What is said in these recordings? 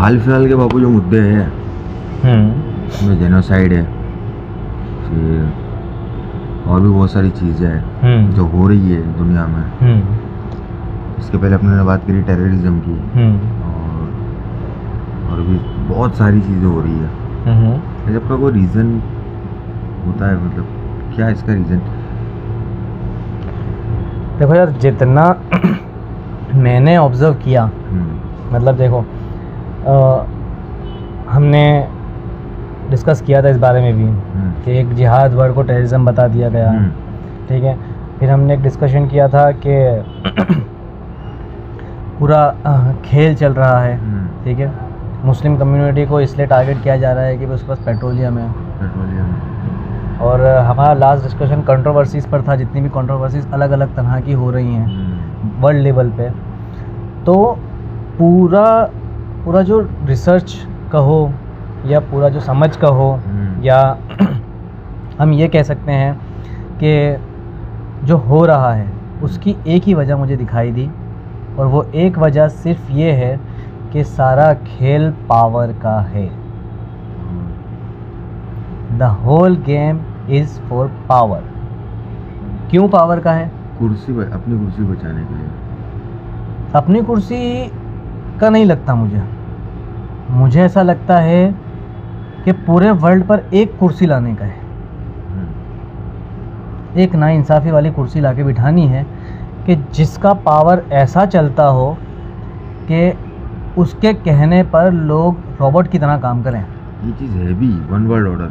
हाल फिलहाल के बाबू जो मुद्दे हैं उसमें जेनोसाइड है, फिर और भी बहुत सारी चीज़ें हैं जो हो रही है दुनिया में। इसके पहले अपने ने बात करी टेररिज्म की, और भी बहुत सारी चीज़ें हो रही है। जब का कोई रीज़न होता है, मतलब क्या है इसका रीज़न? देखो यार, जितना मैंने ऑब्ज़र्व किया, मतलब देखो हमने डिस्कस किया था इस बारे में भी कि एक जिहाद वर्ड को टेररिज्म बता दिया गया, ठीक है। फिर हमने एक डिस्कशन किया था कि पूरा खेल चल रहा है, ठीक है। मुस्लिम कम्युनिटी को इसलिए टारगेट किया जा रहा है कि उसके पास पेट्रोलियम है। और हमारा लास्ट डिस्कशन कंट्रोवर्सीज़ पर था, जितनी भी कंट्रोवर्सीज़ अलग अलग तरह की हो रही हैं वर्ल्ड लेवल पे। तो पूरा जो रिसर्च कहो या पूरा जो समझ कहो, या हम ये कह सकते हैं कि जो हो रहा है उसकी एक ही वजह मुझे दिखाई दी, और वो एक वजह सिर्फ ये है कि सारा खेल पावर का है। The whole game is for power. क्यों पावर का है? अपनी कुर्सी बचाने के लिए। अपनी कुर्सी का नहीं लगता मुझे ऐसा लगता है कि पूरे वर्ल्ड पर एक कुर्सी लाने का है, एक नाइंसाफ़ी वाली कुर्सी लाके बिठानी है कि जिसका पावर ऐसा चलता हो कि उसके कहने पर लोग रोबोट की तरह काम करें। ये चीज़ है भी one world order.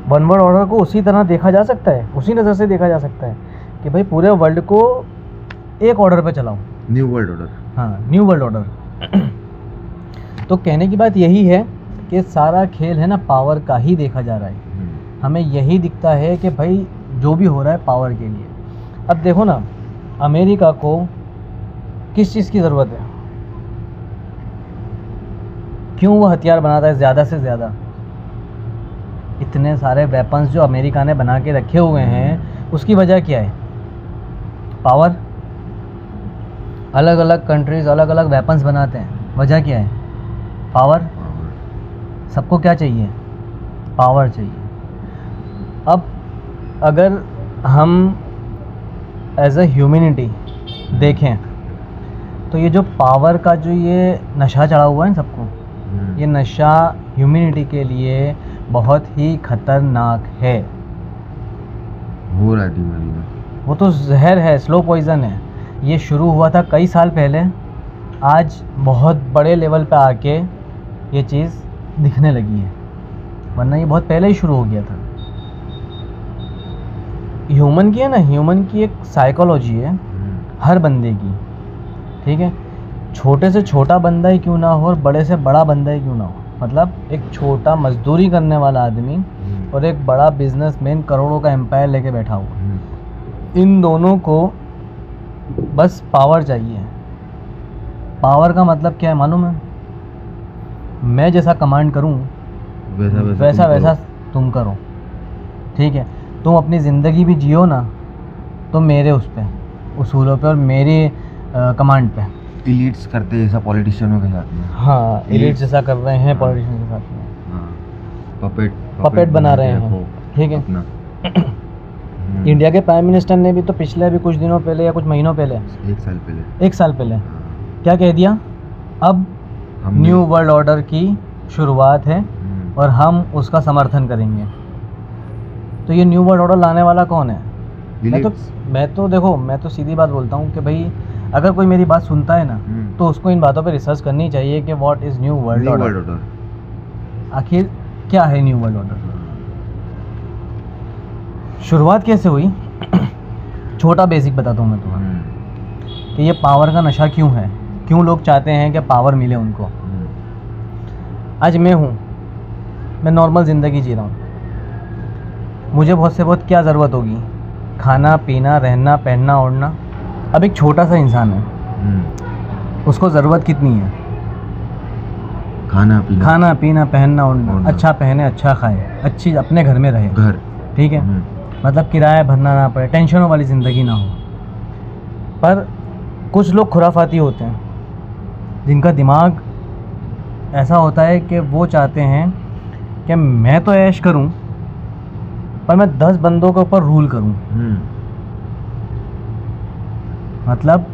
One world order को उसी तरह देखा जा सकता है, उसी नज़र से देखा जा सकता है कि भाई पूरे वर्ल्ड को एक ऑर्डर पे चलाओ। New world order. हाँ, न्यू वर्ल्ड ऑर्डर। तो कहने की बात यही है कि सारा खेल है ना पावर का ही देखा जा रहा है। हमें यही दिखता है कि भाई जो भी हो रहा है पावर के लिए। अब देखो ना, अमेरिका को किस चीज़ की ज़रूरत है? क्यों वो हथियार बनाता है ज़्यादा से ज़्यादा? इतने सारे वेपन्स जो अमेरिका ने बना के रखे हुए हैं, उसकी वजह क्या है? पावर। अलग अलग कंट्रीज़ अलग अलग वेपन्स बनाते हैं, वजह क्या है? पावर। सबको क्या चाहिए? पावर चाहिए। अब अगर हम एज अ ह्यूमैनिटी देखें तो ये जो पावर का जो ये नशा चढ़ा हुआ है सबको, ये नशा ह्यूमैनिटी के लिए बहुत ही खतरनाक है। हो रहा है, वो तो जहर है, स्लो पॉइज़न है। ये शुरू हुआ था कई साल पहले, आज बहुत बड़े लेवल पे आके ये चीज़ दिखने लगी है, वरना ये बहुत पहले ही शुरू हो गया था। ह्यूमन की है ना, ह्यूमन की एक साइकोलॉजी है हर बंदे की, ठीक है। छोटे से छोटा बंदा ही क्यों ना हो और बड़े से बड़ा बंदा ही क्यों ना हो, मतलब एक छोटा मजदूरी करने वाला आदमी और एक बड़ा बिजनेसमैन करोड़ों का एम्पायर लेके बैठा हुआ, इन दोनों को बस पावर चाहिए। पावर का मतलब क्या है मालूम है? मैं जैसा कमांड करूं वैसा तुम करो, ठीक है। तुम अपनी ज़िंदगी भी जियो ना तो मेरे उस पे उसूलों पे और मेरे कमांड पे। इलीट्स करते हैं ऐसा पॉलिटिशियनों के साथ में। हाँ, इलीट्स जैसा कर रहे हैं पॉलिटिशियन के साथ में। पपेट बना रहे हैं, ठीक है। इंडिया के प्राइम मिनिस्टर ने भी तो पिछले अभी कुछ दिनों पहले या कुछ महीनों पहले, एक साल पहले क्या कह दिया? अब न्यू वर्ल्ड ऑर्डर की शुरुआत है और हम उसका समर्थन करेंगे। तो ये न्यू वर्ल्ड ऑर्डर लाने वाला कौन है? मैं तो देखो, मैं तो सीधी बात बोलता हूँ कि भाई अगर कोई मेरी बात सुनता है ना तो उसको इन बातों पे रिसर्च करनी चाहिए कि what is new world order. आखिर क्या है न्यू वर्ल्ड ऑर्डर? शुरुआत कैसे हुई? छोटा बेसिक बताता हूँ मैं तुम्हें कि ये पावर का नशा क्यों है, क्यों लोग चाहते हैं कि पावर मिले उनको। आज मैं नॉर्मल ज़िंदगी जी रहा हूँ, मुझे बहुत से बहुत क्या ज़रूरत होगी? खाना पीना, रहना पहनना ओढ़ना। अब एक छोटा सा इंसान है, उसको ज़रूरत कितनी है? खाना पीना पहनना ओढ़ना। अच्छा पहने, अच्छा खाए, अच्छी अपने घर में रहे, ठीक है। मतलब किराया भरना ना पड़े, टेंशनों वाली ज़िंदगी ना हो। पर कुछ लोग खुराफाती होते हैं जिनका दिमाग ऐसा होता है कि वो चाहते हैं कि मैं तो ऐश करूं पर मैं 10 बंदों के ऊपर रूल करूं। मतलब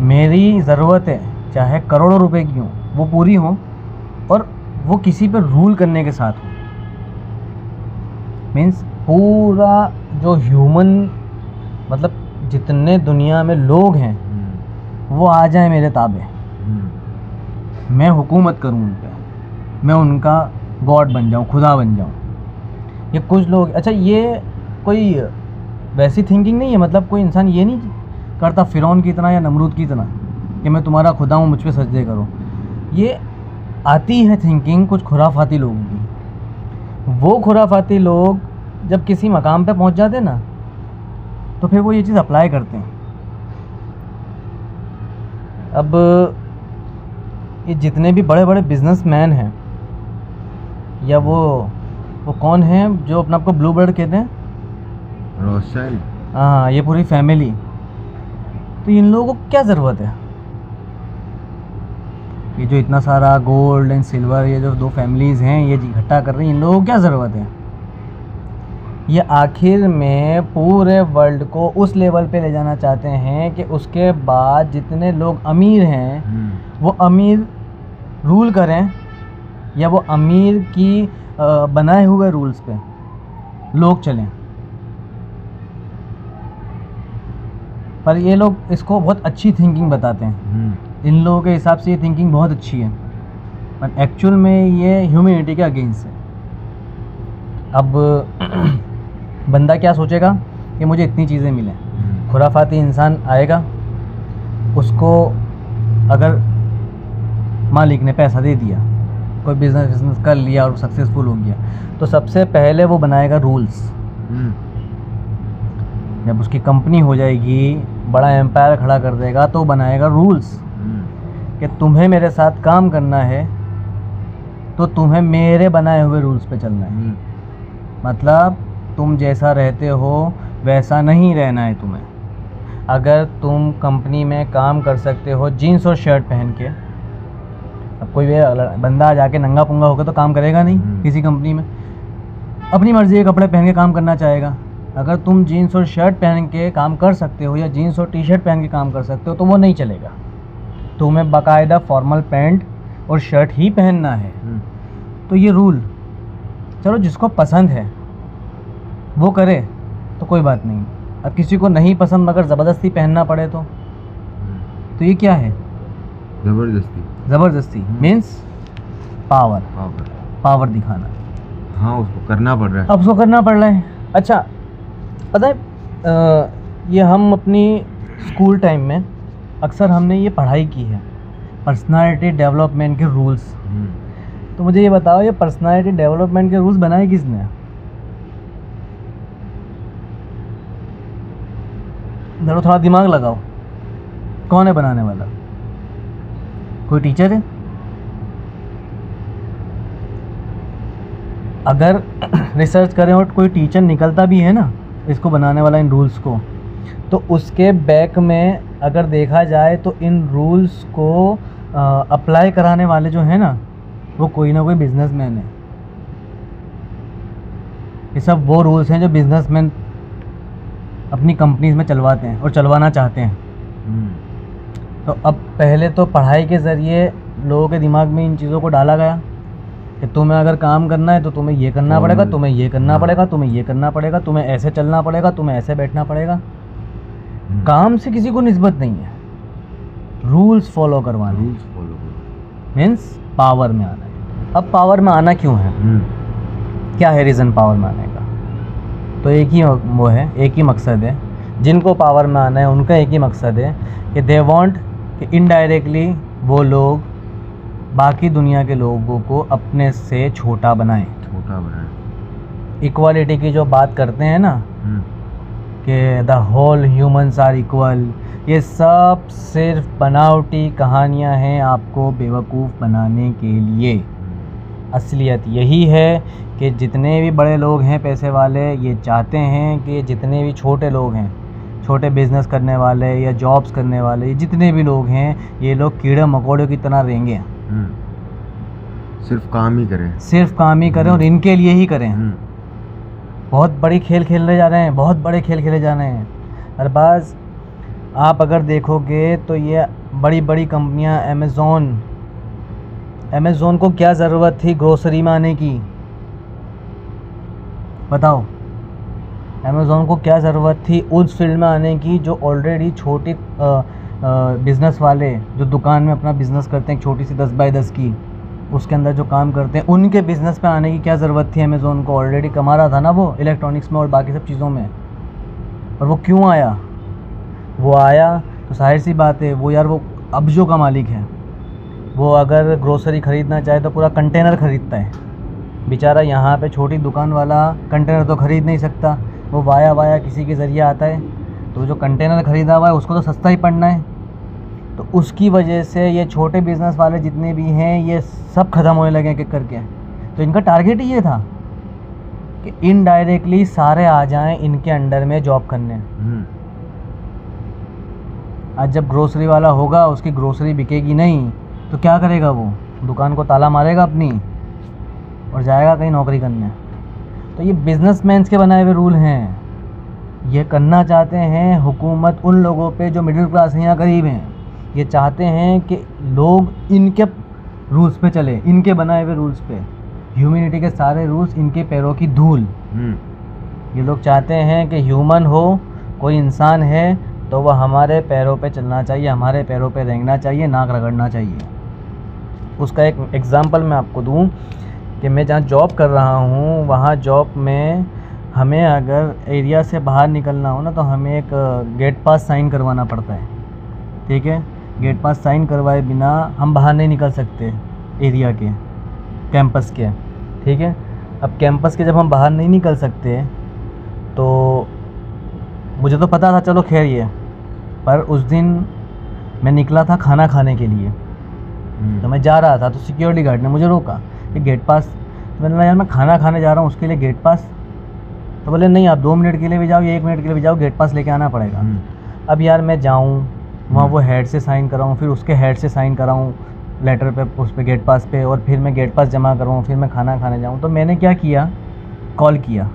मेरी ज़रूरतें चाहे करोड़ों रुपए की हों वो पूरी हों और वो किसी पर रूल करने के साथ हो। मीन्स पूरा जो ह्यूमन मतलब जितने दुनिया में लोग हैं वो आ जाए मेरे ताबे, मैं हुकूमत करूं उन पे, मैं उनका गॉड बन जाऊं, खुदा बन जाऊं। ये कुछ लोग, अच्छा ये कोई वैसी थिंकिंग नहीं है, मतलब कोई इंसान ये नहीं करता फ़िरौन की तरह या नमरूद की तरह कि मैं तुम्हारा खुदा हूँ, मुझ पे सजदे करो। ये आती है थिंकिंग कुछ खुराफाती लोगों की। वो खुराफाती लोग जब किसी मकाम पे पहुँच जाते हैं ना तो फिर वो ये चीज़ अप्लाई करते हैं। अब ये जितने भी बड़े बड़े बिजनेसमैन हैं या वो कौन है जो अपने आप को ब्लू बर्ड कहते हैं, रॉथशाइल्ड। हाँ, ये पूरी फैमिली, तो इन लोगों को क्या ज़रूरत है? ये जो इतना सारा गोल्ड एंड सिल्वर, ये जो 2 फैमिलीज़ हैं ये इकट्ठा कर रही हैं, इन लोगों को क्या ज़रूरत है? ये आखिर में पूरे वर्ल्ड को उस लेवल पे ले जाना चाहते हैं कि उसके बाद जितने लोग अमीर हैं वो अमीर रूल करें या वो अमीर की बनाए हुए रूल्स पे लोग चलें। पर ये लोग इसको बहुत अच्छी थिंकिंग बताते हैं। इन लोगों के हिसाब से ये थिंकिंग बहुत अच्छी है, पर एक्चुअल में ये ह्यूमैनिटी के अगेंस्ट है। अब बंदा क्या सोचेगा कि मुझे इतनी चीज़ें मिलें, खुराफाती इंसान आएगा, उसको अगर मालिक ने पैसा दे दिया, कोई बिजनेस कर लिया और सक्सेसफुल हो गया, तो सबसे पहले वो बनाएगा रूल्स। जब उसकी कंपनी हो जाएगी, बड़ा एम्पायर खड़ा कर देगा, तो बनाएगा रूल्स कि तुम्हें मेरे साथ काम करना है तो तुम्हें मेरे बनाए हुए रूल्स पे चलना है। मतलब तुम जैसा रहते हो वैसा नहीं रहना है तुम्हें। अगर तुम कंपनी में काम कर सकते हो जीन्स और शर्ट पहन के, अब कोई बंदा जाके नंगा पुंगा होकर तो काम करेगा नहीं किसी कंपनी में, अपनी मर्ज़ी के कपड़े पहन के काम करना चाहेगा। अगर तुम जीन्स और शर्ट पहन के काम कर सकते हो या जीन्स और टी-शर्ट पहन के काम कर सकते हो तो वो नहीं चलेगा। तुम्हें बाकायदा फॉर्मल पैंट और शर्ट ही पहनना है। तो ये रूल चलो जिसको पसंद है वो करे तो कोई बात नहीं। अब किसी को नहीं पसंद मगर ज़बरदस्ती पहनना पड़े तो ये क्या है? ज़बरदस्ती मीन्स पावर दिखाना। हाँ, उसको करना पड़ रहा है। अब उसको करना पड़ रहा है। अच्छा, पता है ये हम अपनी स्कूल टाइम में अक्सर हमने ये पढ़ाई की है, पर्सनालिटी डेवलपमेंट के रूल्स। तो मुझे ये बताओ, ये पर्सनालिटी डेवलपमेंट के रूल्स बनाए किसने? जरा थोड़ा दिमाग लगाओ, कौन है बनाने वाला? कोई टीचर है? अगर रिसर्च करें और कोई टीचर निकलता भी है ना इसको बनाने वाला, इन रूल्स को, तो उसके बैक में अगर देखा जाए तो इन रूल्स को अप्लाई कराने वाले जो है ना वो कोई ना कोई बिजनेसमैन है। ये सब वो रूल्स हैं जो बिजनेसमैन अपनी कंपनीज में चलवाते हैं और चलवाना चाहते हैं। तो अब पहले तो पढ़ाई के ज़रिए लोगों के दिमाग में इन चीज़ों को डाला गया कि तुम्हें अगर काम करना है तो तुम्हें ये करना पड़ेगा, तुम्हें ये करना पड़ेगा, तुम्हें ये करना पड़ेगा, तुम्हें ऐसे चलना पड़ेगा, तुम्हें ऐसे बैठना पड़ेगा। काम से किसी को निस्बत नहीं है, रूल्स फॉलो करवाना, मीन्स पावर में आना है। अब पावर में आना क्यों है, क्या है रीज़न पावर में आने का? तो एक ही वो है, एक ही मकसद है। जिनको पावर में आना है उनका एक ही मकसद है कि दे वांट कि इनडायरेक्टली वो लोग बाकी दुनिया के लोगों को अपने से छोटा बनाएं। इक्वालिटी की जो बात करते हैं ना कि the whole humans are equal, ये सब सिर्फ बनावटी कहानियां हैं आपको बेवकूफ़ बनाने के लिए। असलियत यही है कि जितने भी बड़े लोग हैं पैसे वाले, ये चाहते हैं कि जितने भी छोटे लोग हैं, छोटे बिज़नेस करने वाले या जॉब्स करने वाले, जितने भी लोग हैं, ये लोग कीड़े मकोड़े की तरह रहेंगे। सिर्फ काम ही करें। सिर्फ काम ही करें और इनके लिए ही करें। बहुत बड़ी खेल खेलने जा रहे हैं, बहुत बड़े खेल खेले जा रहे हैं। अरबाज, आप अगर देखोगे तो ये बड़ी बड़ी कंपनियां, अमेज़ॉन को क्या ज़रूरत थी ग्रोसरी में आने की? बताओ, अमेज़ॉन को क्या ज़रूरत थी उस फील्ड में आने की जो ऑलरेडी छोटे बिज़नेस वाले जो दुकान में अपना बिज़नेस करते हैं, छोटी सी 10 बाय 10 की, उसके अंदर जो काम करते हैं, उनके बिज़नेस पे आने की क्या ज़रूरत थी? अमेज़ॉन को ऑलरेडी कमा रहा था ना वो इलेक्ट्रॉनिक्स में और बाकी सब चीज़ों में। और वो क्यों आया? वो आया तो जाहिर सी बात है, वो यार वो अब्जों का मालिक है। वो अगर ग्रोसरी ख़रीदना चाहे तो पूरा कंटेनर ख़रीदता है बेचारा। यहाँ पे छोटी दुकान वाला कंटेनर तो ख़रीद नहीं सकता, वो वाया किसी के ज़रिए आता है। तो जो कंटेनर ख़रीदा हुआ है उसको तो सस्ता ही पड़ना है। तो उसकी वजह से ये छोटे बिज़नेस वाले जितने भी हैं ये सब ख़त्म होने लगे एक एक करके। तो इनका टारगेट ही ये था कि इनडायरेक्टली सारे आ जाएं इनके अंडर में जॉब करने। आज जब ग्रोसरी वाला होगा, उसकी ग्रोसरी बिकेगी नहीं तो क्या करेगा? वो दुकान को ताला मारेगा अपनी और जाएगा कहीं नौकरी करने। तो ये बिजनेसमैन्स के बनाए हुए रूल हैं। ये करना चाहते हैं हुकूमत उन लोगों पे जो मिडिल क्लास हैं या गरीब हैं। ये चाहते हैं कि लोग इनके रूल्स पे चले, इनके बनाए हुए रूल्स पे। ह्यूमैनिटी के सारे रूल्स इनके पैरों की धूल। ये लोग चाहते हैं कि ह्यूमन हो, कोई इंसान है तो वह हमारे पैरों पे चलना चाहिए, हमारे पैरों पे रेंगना चाहिए, नाक रगड़ना चाहिए। उसका एक एग्ज़ाम्पल मैं आपको दूं कि मैं जहाँ जॉब कर रहा हूँ, वहाँ जॉब में हमें अगर एरिया से बाहर निकलना हो ना तो हमें एक गेट पास साइन करवाना पड़ता है। ठीक है, गेट पास साइन करवाए बिना हम बाहर नहीं निकल सकते एरिया के, कैंपस के। ठीक है, अब कैंपस के जब हम बाहर नहीं निकल सकते तो मुझे तो पता था, चलो खैर ये, पर उस दिन मैं निकला था खाना खाने के लिए। तो मैं जा रहा था तो सिक्योरिटी गार्ड ने मुझे रोका कि गेट पास। तो मैंने कहा यार मैं खाना खाने जा रहा हूँ, उसके लिए गेट पास? तो बोले नहीं, आप 2 मिनट के लिए भी जाओ या 1 मिनट के लिए भी जाओ, गेट पास लेके आना पड़ेगा। अब यार मैं जाऊँ वहाँ, वो हेड से साइन कराऊँ, फिर उसके हेड से साइन कराऊँ लेटर पे, उस पर गेट पास पे, और फिर मैं गेट पास जमा करवाऊँ, फिर मैं खाना खाने जाऊँ। तो मैंने क्या किया, कॉल किया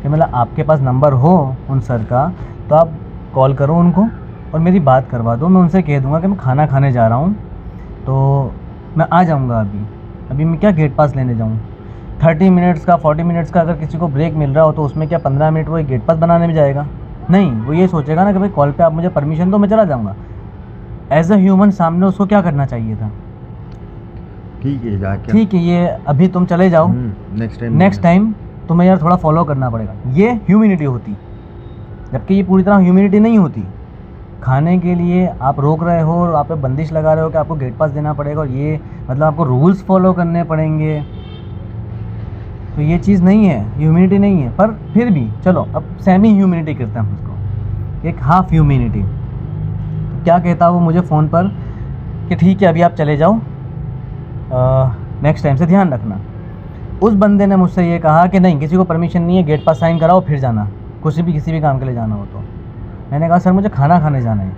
कि मतलब आपके पास नंबर हो उन सर का तो आप कॉल करो उनको और मेरी बात करवा दो। मैं उनसे कह दूँगा कि मैं खाना खाने जा रहा हूँ तो मैं आ जाऊँगा अभी मैं क्या गेट पास लेने जाऊँ। 30 मिनट्स का 40 मिनट्स का अगर किसी को ब्रेक मिल रहा हो तो उसमें क्या 15 मिनट वो एक गेट पास बनाने में जाएगा? नहीं, वो ये सोचेगा ना कि भाई कॉल पे आप मुझे परमिशन दो, मैं चला जाऊँगा। एज अ ह्यूमन सामने उसको क्या करना चाहिए था? ठीक है जाके, ठीक है ये अभी तुम चले जाओ, नेक्स्ट टाइम तुम्हें यार थोड़ा फॉलो करना पड़ेगा। ये ह्यूमैनिटी होती, जबकि ये पूरी तरह ह्यूमैनिटी नहीं होती। खाने के लिए आप रोक रहे हो और आप पे बंदिश लगा रहे हो कि आपको गेट पास देना पड़ेगा और ये मतलब आपको रूल्स फॉलो करने पड़ेंगे, तो ये चीज़ नहीं है, ह्यूमैनिटी नहीं है। पर फिर भी चलो अब सेमी ह्यूमैनिटी करते हैं हम उसको, एक हाफ ह्यूमैनिटी। क्या कहता वो मुझे फ़ोन पर कि ठीक है अभी आप चले जाओ, नेक्स्ट टाइम से ध्यान रखना। उस बंदे ने मुझसे ये कहा कि नहीं, किसी को परमिशन नहीं है, गेट पास साइन कराओ फिर जाना, किसी भी काम के लिए जाना हो तो। मैंने कहा सर मुझे खाना खाने जाना है,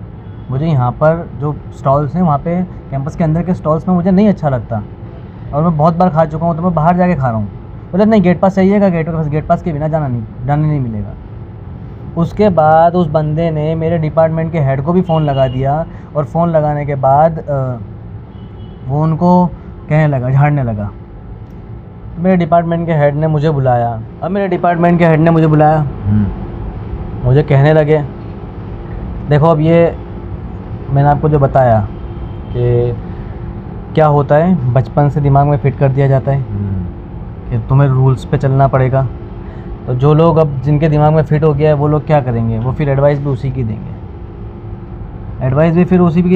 मुझे यहाँ पर जो स्टॉल्स हैं वहाँ पे कैंपस के अंदर के स्टॉल्स में मुझे नहीं अच्छा लगता और मैं बहुत बार खा चुका हूँ तो मैं बाहर जाके खा रहा हूँ। बोले नहीं गेट पास चाहिएगा, गेट पास के बिना जाने नहीं मिलेगा। उसके बाद उस बंदे ने मेरे डिपार्टमेंट के हेड को भी फ़ोन लगा दिया और फ़ोन लगाने के बाद वो उनको कहने लगा, झाड़ने लगा। मेरे डिपार्टमेंट के हेड ने मुझे बुलाया, मुझे कहने लगे देखो अब ये मैंने आपको जो बताया कि क्या होता है, बचपन से दिमाग में फिट कर दिया जाता है कि तुम्हें रूल्स पे चलना पड़ेगा। तो जो लोग अब जिनके दिमाग में फिट हो गया है वो लोग क्या करेंगे, वो फिर एडवाइस भी उसी की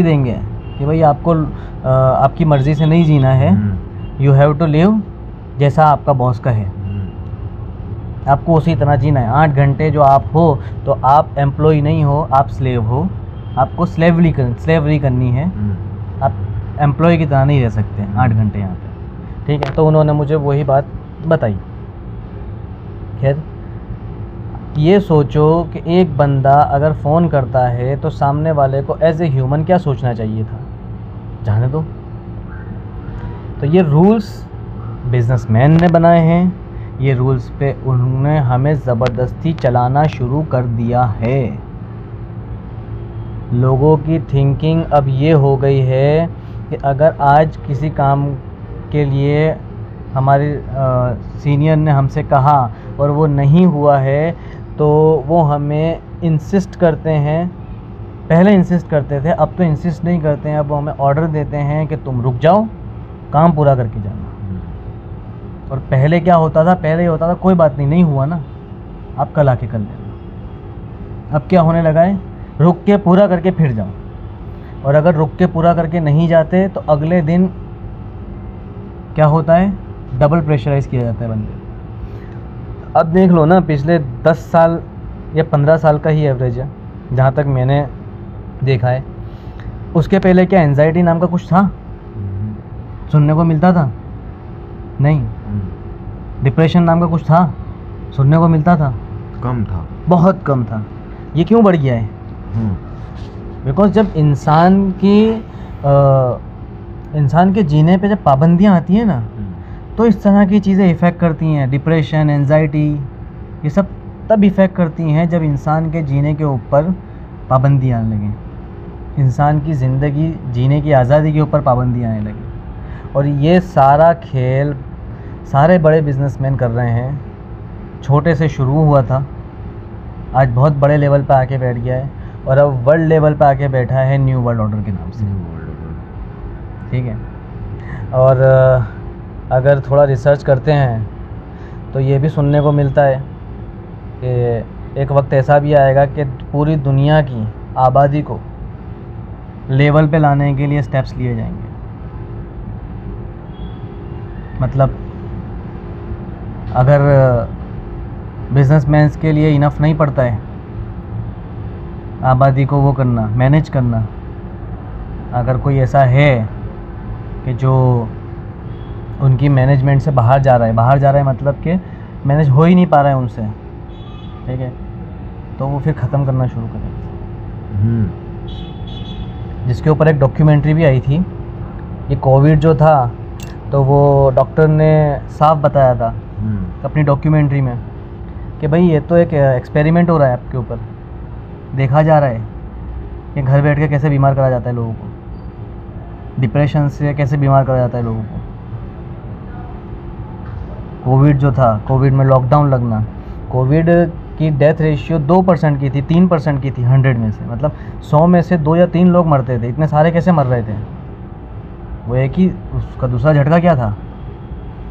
देंगे, कि भाई आपको आपकी मर्ज़ी से नहीं जीना है, यू हैव टू लिव जैसा आपका बॉस का है, आपको उसी तरह जीना है। 8 घंटे जो आप हो तो आप एम्प्लॉय नहीं हो, आप स्लेव हो, आपको स्लेवरी करनी है, आप एम्प्लॉय की तरह नहीं रह सकते 8 घंटे यहाँ पे। ठीक है, तो उन्होंने मुझे वही बात बताई। खैर ये सोचो कि एक बंदा अगर फ़ोन करता है तो सामने वाले को एज ए ह्यूमन क्या सोचना चाहिए था, जाने दो। तो ये रूल्स बिजनेसमैन ने बनाए हैं, ये रूल्स पे उन्होंने हमें ज़बरदस्ती चलाना शुरू कर दिया है। लोगों की थिंकिंग अब ये हो गई है कि अगर आज किसी काम के लिए हमारे सीनियर ने हमसे कहा और वो नहीं हुआ है तो वो हमें इंसिस्ट करते हैं। पहले इंसिस्ट करते थे, अब तो इंसिस्ट नहीं करते हैं, अब वो हमें ऑर्डर देते हैं कि तुम रुक जाओ, काम पूरा करके जाना। और पहले क्या होता था, पहले ये होता था कोई बात नहीं, नहीं हुआ ना, आप कल आके कर लेना। अब क्या होने लगा है, रुक के पूरा करके फिर जाओ, और अगर रुक के पूरा करके नहीं जाते तो अगले दिन क्या होता है, डबल प्रेशराइज़ किया जाता है बंदे। अब देख लो ना, पिछले 10 साल या 15 साल का ही एवरेज है जहाँ तक मैंने देखा है। उसके पहले क्या एंजाइटी नाम का कुछ था, सुनने को मिलता था? नहीं। डिप्रेशन नाम का कुछ था, सुनने को मिलता था? कम था, बहुत कम था। ये क्यों बढ़ गया है? बिकॉज जब इंसान के जीने पे जब पाबंदियाँ आती हैं ना, तो इस तरह की चीज़ें इफ़ेक्ट करती हैं। डिप्रेशन, एंजाइटी, ये सब तब इफ़ेक्ट करती हैं जब इंसान के जीने के ऊपर पाबंदियाँ आने लगें, इंसान की ज़िंदगी जीने की आज़ादी के ऊपर पाबंदियाँ आने लगें। और ये सारा खेल सारे बड़े बिजनेसमैन कर रहे हैं। छोटे से शुरू हुआ था, आज बहुत बड़े लेवल पे आके बैठ गया है, और अब वर्ल्ड लेवल पे आके बैठा है न्यू वर्ल्ड ऑर्डर के नाम से। ठीक है। और अगर थोड़ा रिसर्च करते हैं तो ये भी सुनने को मिलता है कि एक वक्त ऐसा भी आएगा कि पूरी दुनिया की आबादी को लेवल पे लाने के लिए स्टेप्स लिए जाएंगे। मतलब अगर बिजनेसमैन्स के लिए इनफ नहीं पड़ता है आबादी को वो करना, मैनेज करना, अगर कोई ऐसा है कि जो उनकी मैनेजमेंट से बाहर जा रहा है मतलब कि मैनेज हो ही नहीं पा रहा है उनसे, ठीक है, तो वो फिर ख़त्म करना शुरू करें। जिसके ऊपर एक डॉक्यूमेंट्री भी आई थी। ये कोविड जो था तो वो डॉक्टर ने साफ बताया था अपनी डॉक्यूमेंट्री में कि भाई ये तो एक एक्सपेरिमेंट हो रहा है आपके ऊपर, देखा जा रहा है कि घर बैठ के कैसे बीमार करा जाता है लोगों को, डिप्रेशन से कैसे बीमार करा जाता है लोगों को। कोविड जो था, कोविड में लॉकडाउन लगना, कोविड की डेथ रेशियो 2% की थी, 3% की थी 100 में से, मतलब 100 में से 2 या 3 लोग मरते थे। इतने सारे कैसे मर रहे थे? वो एक ही, उसका दूसरा झटका क्या था,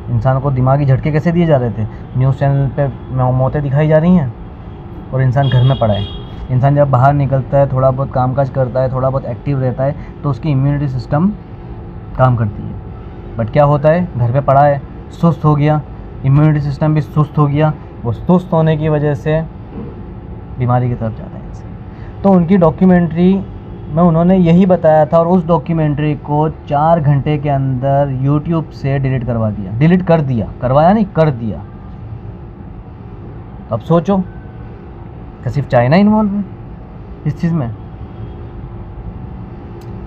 इंसान को दिमागी झटके कैसे दिए जा रहे थे। न्यूज़ चैनल पे मौतें दिखाई जा रही हैं और इंसान घर में पड़ा है। इंसान जब बाहर निकलता है, थोड़ा बहुत कामकाज करता है, थोड़ा बहुत एक्टिव रहता है, तो उसकी इम्यूनिटी सिस्टम काम करती है। बट क्या होता है, घर पे पड़ा है, सुस्त हो गया, इम्यूनिटी सिस्टम भी सुस्त हो गया, वो सुस्त होने की वजह से बीमारी की तरफ जाता है इंसान। तो उनकी डॉक्यूमेंट्री में उन्होंने यही बताया था, और उस डॉक्यूमेंट्री को 4 घंटे के अंदर यूट्यूब से डिलीट कर दिया, करवाया नहीं, कर दिया। अब सोचो कि सिर्फ चाइना इन्वॉल्व है इस चीज़ में।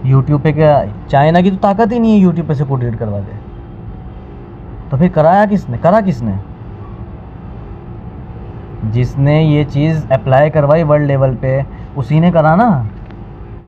यूट्यूब पे क्या, चाइना की तो ताकत ही नहीं है यूट्यूब पे से कोई डिलीट करवा दे, तो फिर करा किसने? जिसने ये चीज़ अप्लाई करवाई वर्ल्ड लेवल पे, उसी ने करा ना।